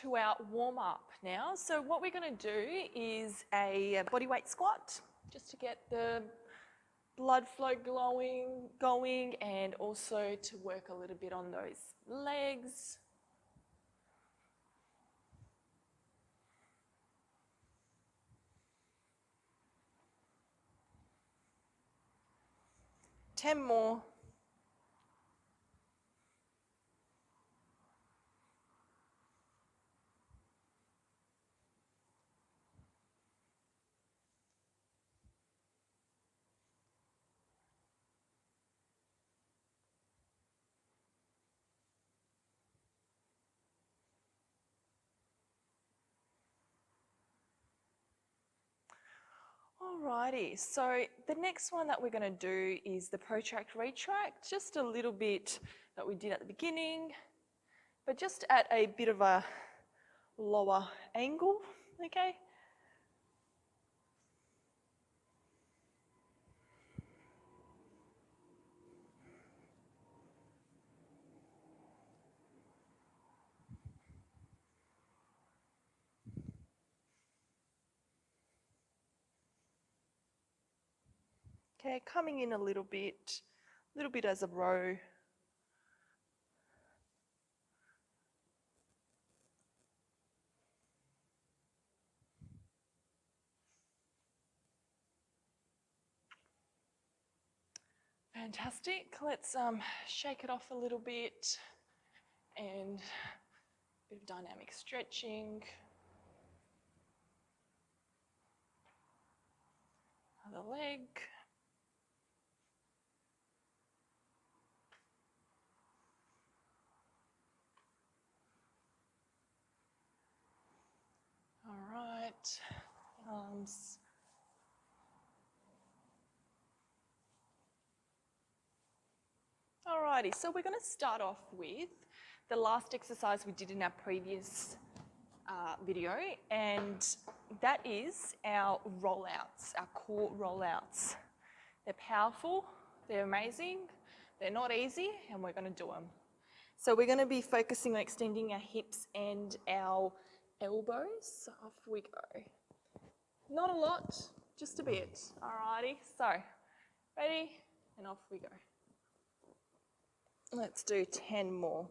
to our warm-up now. So what we're going to do is a body weight squat, just to get the blood flow going, and also to work a little bit on those legs. Ten more. Alrighty, so the next one that we're going to do is the protract retract, just a little bit that we did at the beginning, but just at a bit of a lower angle, okay? Okay, coming in a little bit as a row. Fantastic. Let's shake it off a little bit and a bit of dynamic stretching. Other leg. All right, arms. Alrighty, so we're going to start off with the last exercise we did in our previous video, and that is our rollouts, our core rollouts. They're powerful, they're amazing, they're not easy, and we're going to do them. So we're going to be focusing on extending our hips and our elbows. So off we go. Not a lot, just a bit. Alrighty, so ready, and off we go. Let's do 10 more.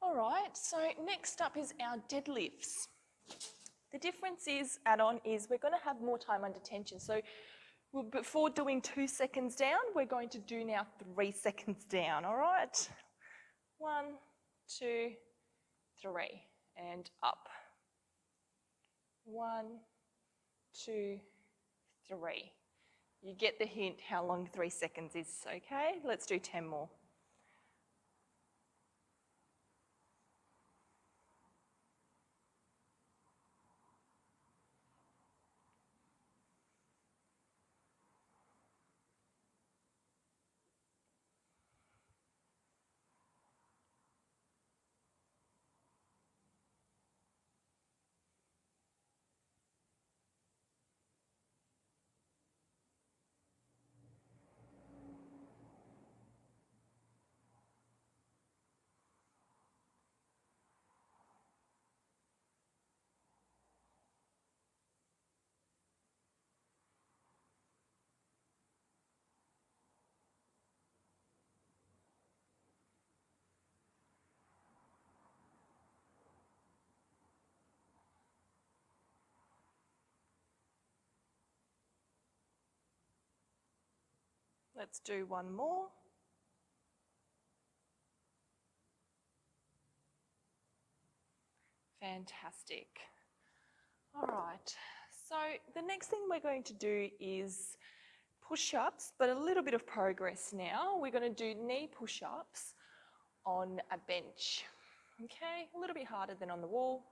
All right, so next up is our deadlifts. The difference is, add-on, is we're going to have more time under tension. So before doing 2 seconds down, we're going to do now 3 seconds down, all right? 1, 2, 3, and up. 1, 2, 3. You get the hint how long 3 seconds is, okay? Let's do 10 more. Let's do one more. Fantastic. All right, so the next thing we're going to do is push-ups, but a little bit of progress now. We're going to do knee push-ups on a bench, Okay, a little bit harder than on the wall.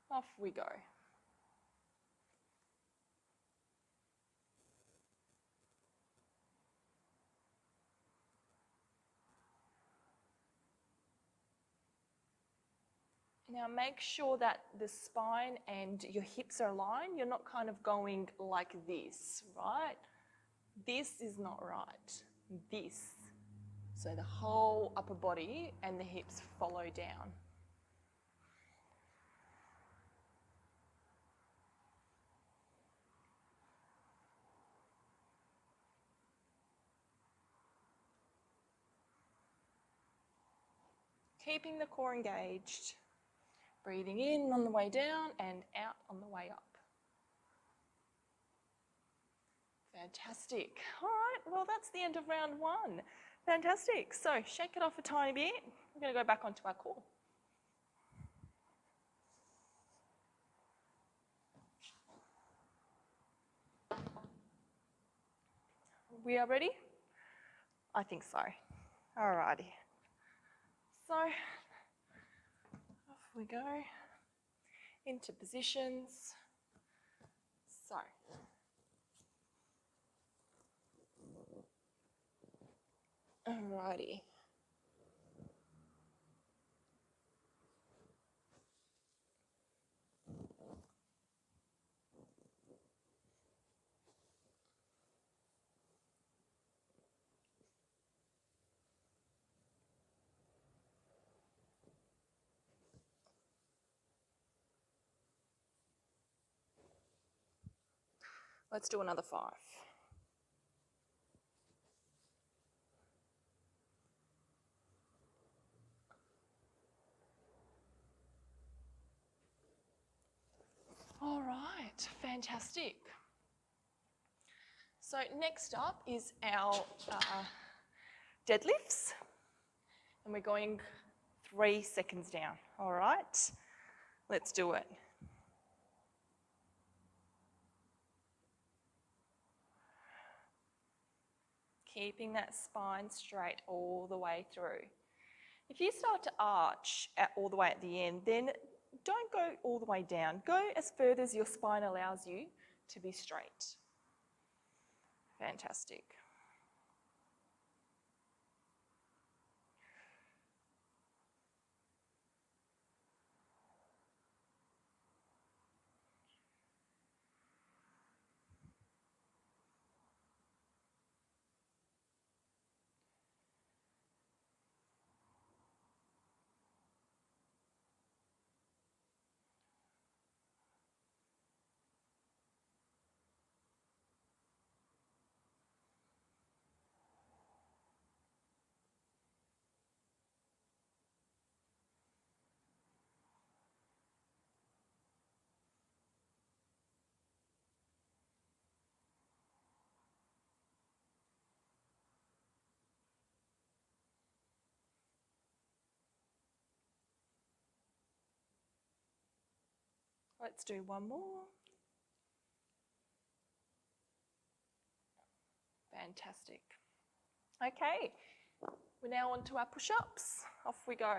Off we go. Now make sure that the spine and your hips are aligned. You're not kind of going like this, right? This is not right. This. So the whole upper body and the hips follow down. Keeping the core engaged. Breathing in on the way down and out on the way up. Fantastic. All right, well, that's the end of round one. Fantastic. So shake it off a tiny bit. We're going to go back onto our core. We are ready? I think so. All righty. So off we go into positions. So alrighty. Let's do another 5. All right, fantastic. So next up is our deadlifts, and we're going 3 seconds down. All right, let's do it. Keeping that spine straight all the way through. If you start to arch all the way at the end, then don't go all the way down. Go as further as your spine allows you to be straight. Fantastic. Let's do one more. Fantastic. Okay, we're now on to our push-ups. Off we go.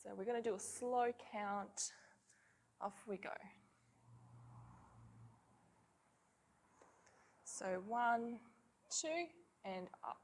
So we're going to do a slow count. Off we go. So 1, 2, and up.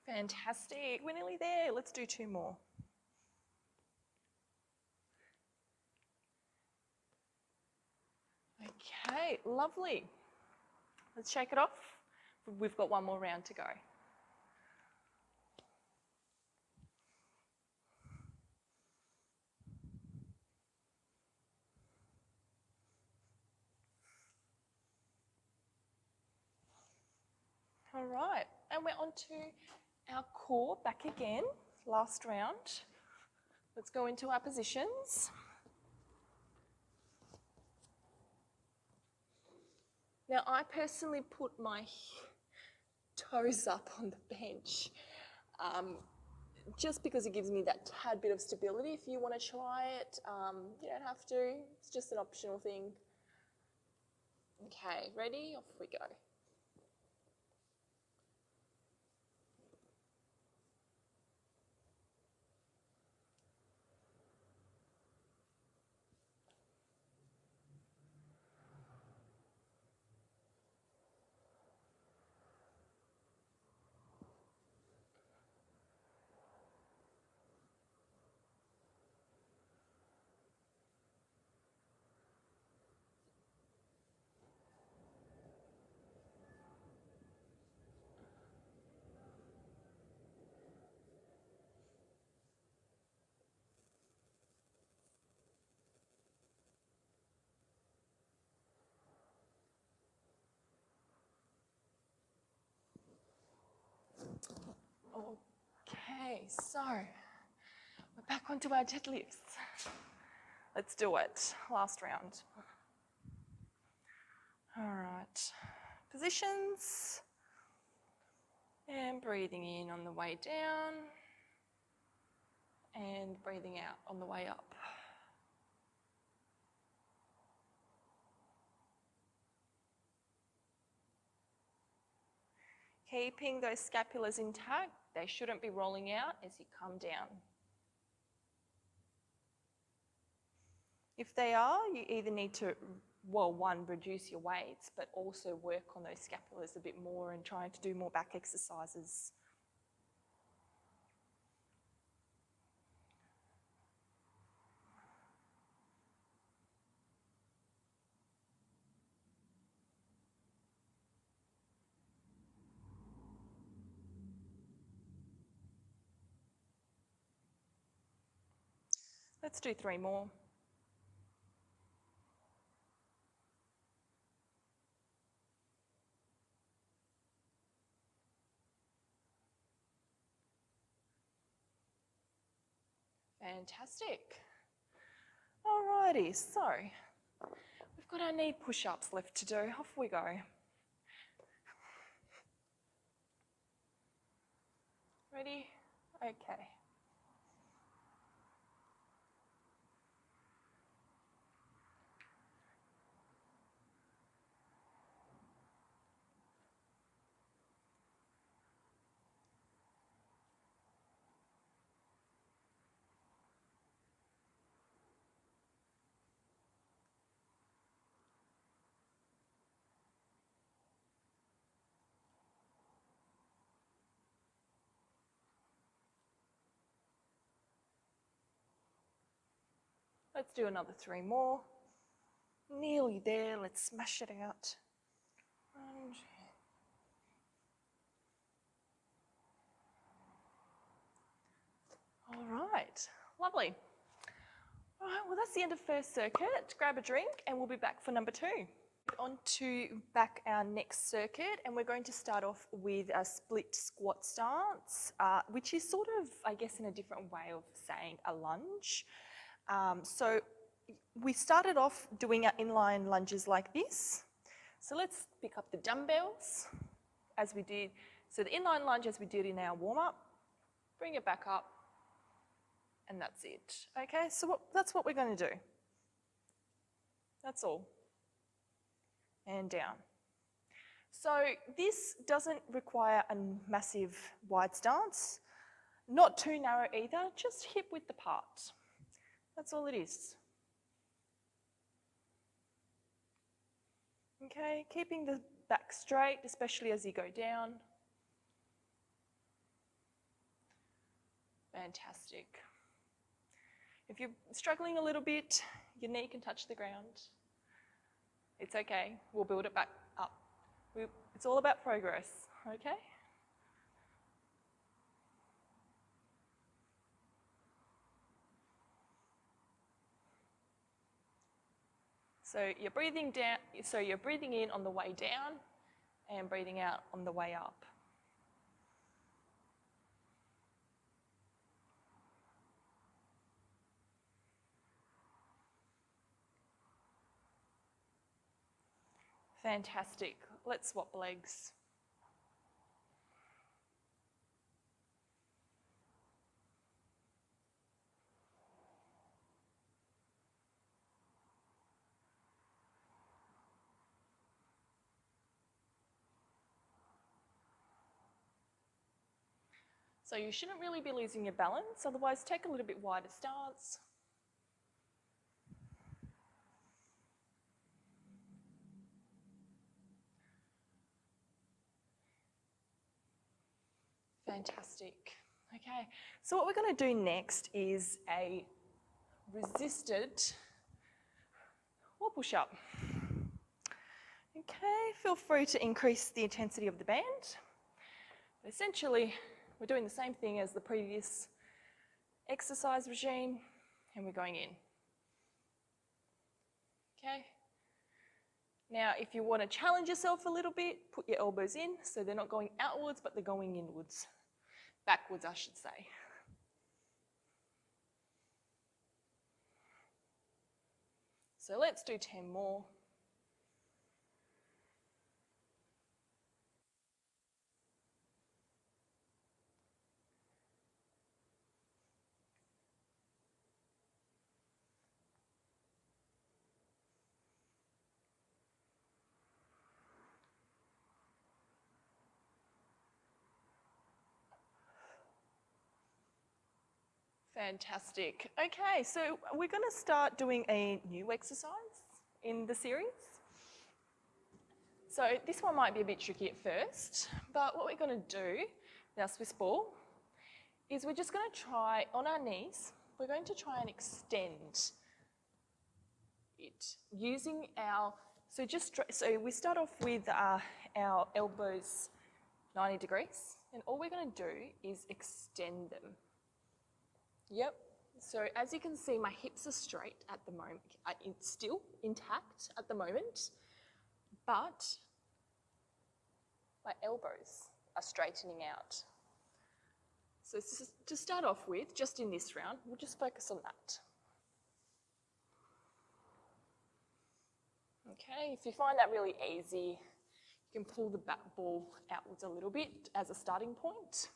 Fantastic. We're nearly there. Let's do 2 more. Okay, lovely. Let's shake it off. We've got 1 more round to go. All right, and we're on to our core back again, last round. Let's go into our positions. Now, I personally put my toes up on the bench just because it gives me that tad bit of stability. If you want to try it, you don't have to. It's just an optional thing. Okay, ready? Off we go. Okay, so we're back onto our deadlifts. Let's do it. Last round. All right. Positions. And breathing in on the way down. And breathing out on the way up. Keeping those scapulars intact. They shouldn't be rolling out as you come down. If they are, you either need to, well, one, reduce your weights, but also work on those scapulars a bit more and trying to do more back exercises. Let's do 3 more. Fantastic. Alrighty, so we've got our knee push-ups left to do. Off we go. Ready? Okay. Let's do another 3 more. Nearly there, let's smash it out. All right, lovely. All right, well, that's the end of first circuit. Grab a drink and we'll be back for number 2. On to back our next circuit, and we're going to start off with a split squat stance, which is sort of, I guess, in a different way of saying a lunge. So we started off doing our inline lunges like this. So let's pick up the dumbbells as we did. So the inline lunge as we did in our warm-up, bring it back up, and that's it. Okay, so that's what we're going to do. That's all. And down. So this doesn't require a massive wide stance, not too narrow either, just hip width apart. That's all it is. Okay, keeping the back straight, especially as you go down. Fantastic. If you're struggling a little bit, your knee can touch the ground. It's okay, we'll build it back up. It's all about progress, okay? So you're breathing down, so you're breathing in on the way down and breathing out on the way up. Fantastic. Let's swap legs. So you shouldn't really be losing your balance, otherwise take a little bit wider stance. Fantastic. Okay, so what we're going to do next is a resisted wall push-up. Okay, feel free to increase the intensity of the band. Essentially, we're doing the same thing as the previous exercise regime, and we're going in. Okay. Now, if you want to challenge yourself a little bit, put your elbows in so they're not going outwards, but they're going inwards. Backwards, I should say. So let's do 10 more. Fantastic. Okay, so we're going to start doing a new exercise in the series. So this one might be a bit tricky at first, but what we're going to do with our Swiss ball is we're just going to try on our knees, we're going to try and extend it using our, so we start off with our elbows 90 degrees, and all we're going to do is extend them. Yep, so as you can see, my hips are straight at the moment. It's still intact at the moment, but my elbows are straightening out. So to start off with, just in this round, we'll just focus on that. Okay, if you find that really easy, you can pull the ball outwards a little bit as a starting point,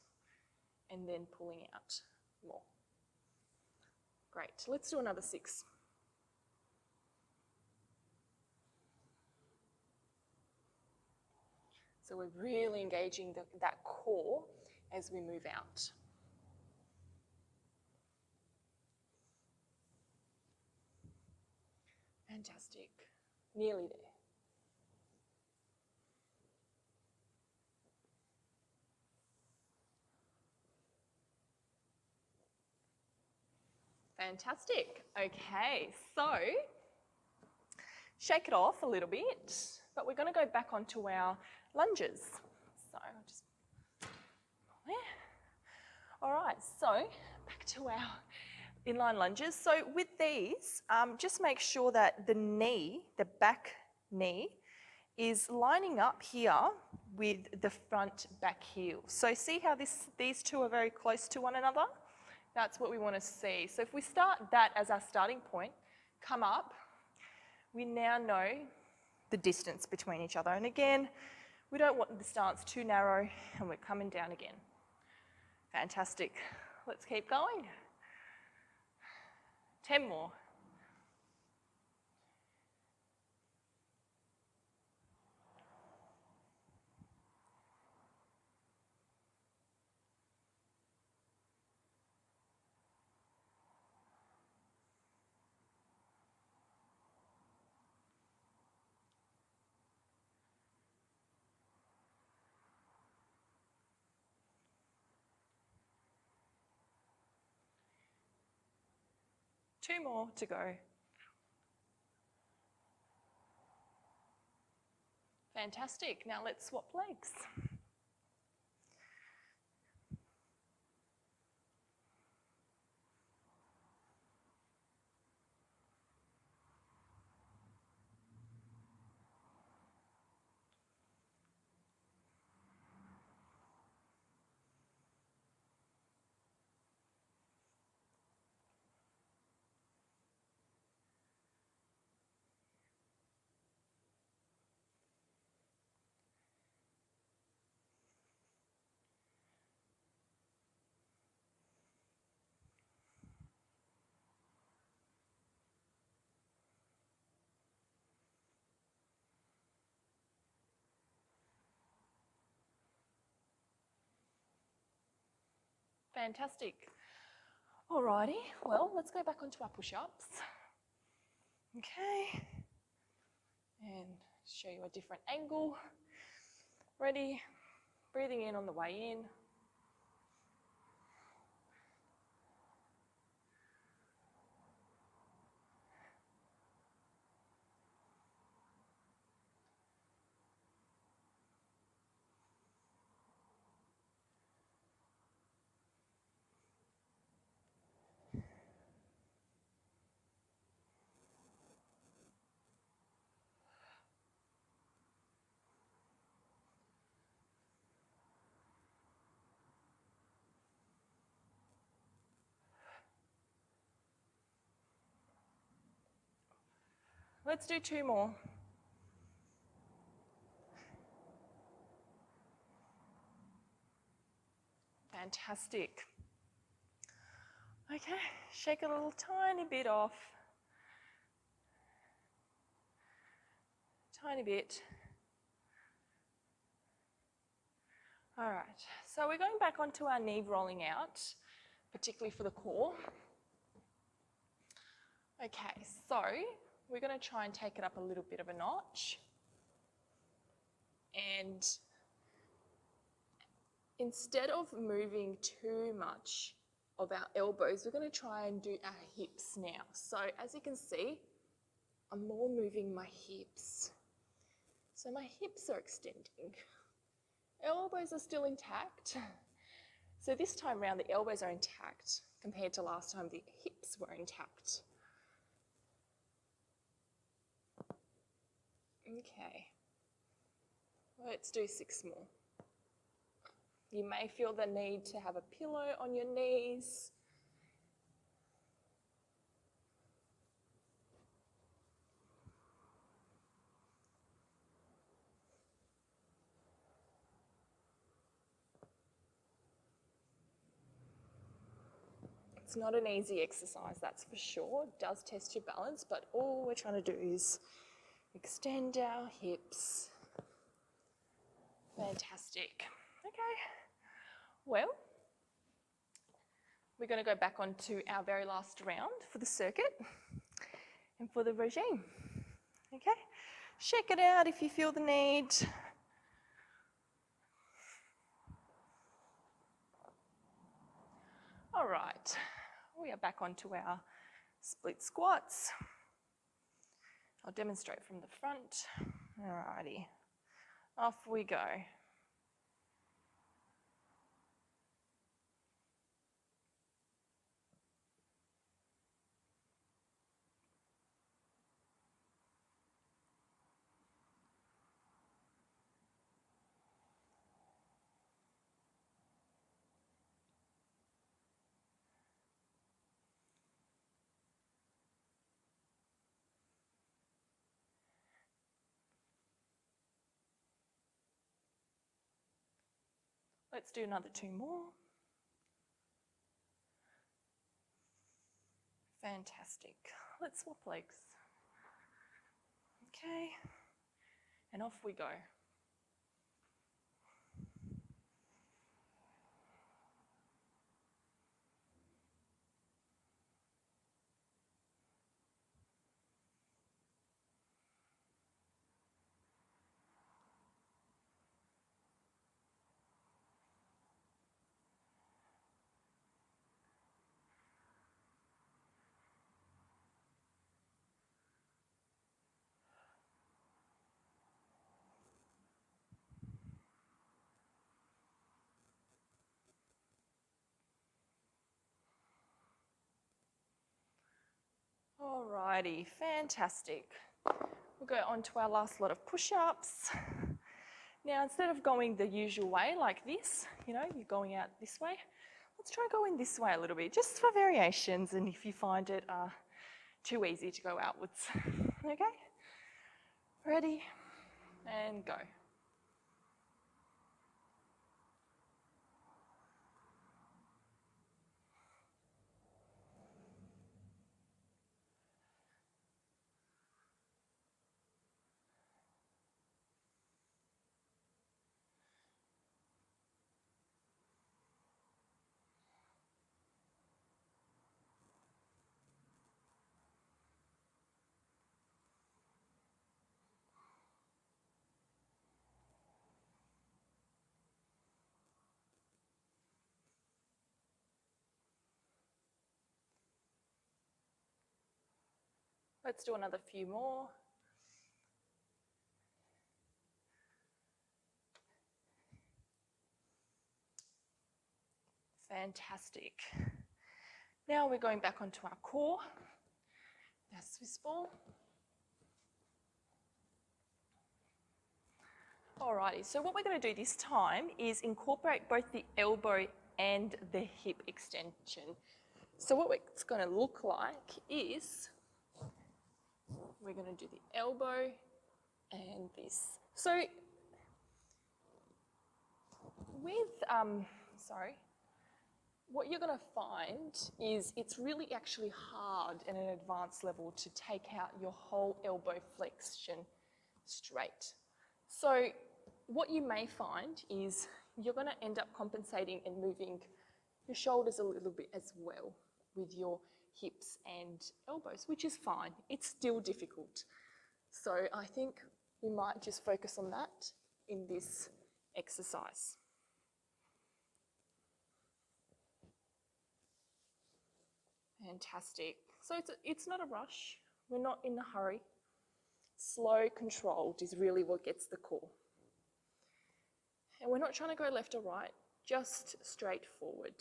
and then pulling out more. Great, let's do another 6. So we're really engaging that core as we move out. Fantastic, nearly there. Fantastic. Okay, so shake it off a little bit, but we're going to go back onto our lunges. So I'll just there. All right, so back to our inline lunges. So with these, just make sure that the knee, the back knee, is lining up here with the front back heel. So see how these two are very close to one another? That's what we want to see. So if we start that as our starting point, come up, we now know the distance between each other. And again, we don't want the stance too narrow, and we're coming down again. Fantastic. Let's keep going. 10 more. Two more to go. Fantastic. Now let's swap legs. Fantastic. Alrighty, well, let's go back onto our push-ups. Okay, and show you a different angle. Ready? Breathing in on the way in. Let's do 2 more. Fantastic. Okay, shake a little tiny bit off. Tiny bit. All right, so we're going back onto our knee rolling out, particularly for the core. Okay, so we're going to try and take it up a little bit of a notch. And instead of moving too much of our elbows, we're going to try and do our hips now. So as you can see, I'm more moving my hips. So my hips are extending. Elbows are still intact. So this time around, the elbows are intact compared to last time the hips were intact. Okay, let's do 6 more. You may feel the need to have a pillow on your knees. It's not an easy exercise, that's for sure. It does test your balance, but all we're trying to do is extend our hips. Fantastic. Okay, well, we're going to go back onto our very last round for the circuit and for the regime. Okay, shake it out if you feel the need. All right, we are back onto our split squats. I'll demonstrate from the front. Alrighty, off we go. Let's do another 2 more. Fantastic. Let's swap legs. Okay, and off we go. Alrighty, fantastic. We'll go on to our last lot of push-ups. Now, instead of going the usual way like this, you know, you're going out this way, let's try going this way a little bit, just for variations, and if you find it too easy to go outwards. Okay? Ready? And go. Let's do another few more. Fantastic. Now we're going back onto our core, our Swiss ball. Alrighty, so what we're going to do this time is incorporate both the elbow and the hip extension. So what it's going to look like is we're going to do the elbow and this. So with, what you're going to find is it's really actually hard at an advanced level to take out your whole elbow flexion straight. So what you may find is you're going to end up compensating and moving your shoulders a little bit as well with your hips and elbows, which is fine. It's still difficult. So I think we might just focus on that in this exercise. Fantastic. So it's not a rush. We're not in a hurry. Slow, controlled is really what gets the core. And we're not trying to go left or right, just straight forward.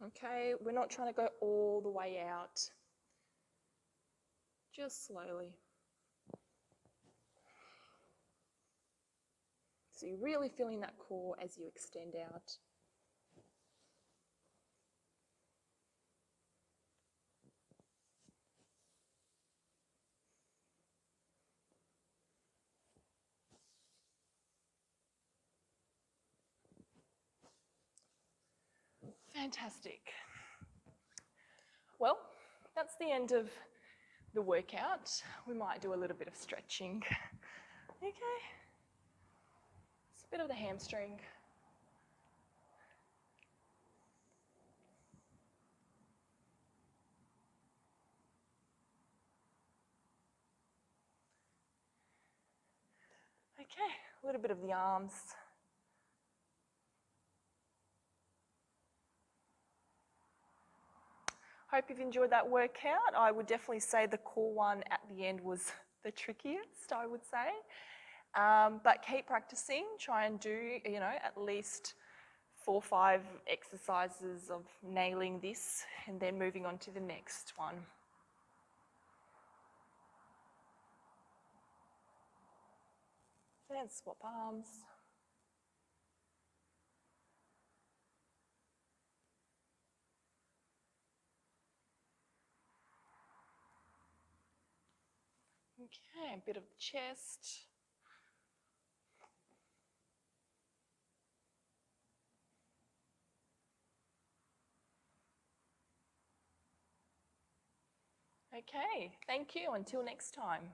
Okay, we're not trying to go all the way out, just slowly. So you're really feeling that core as you extend out. Fantastic. Well, that's the end of the workout. We might do a little bit of stretching. Okay. It's a bit of the hamstring. Okay, a little bit of the arms. Hope you've enjoyed that workout. I would definitely say the core one at the end was the trickiest, I would say. But keep practicing. Try and do, at least 4 or 5 exercises of nailing this and then moving on to the next one. Then swap arms. Okay, a bit of the chest. Okay, thank you. Until next time.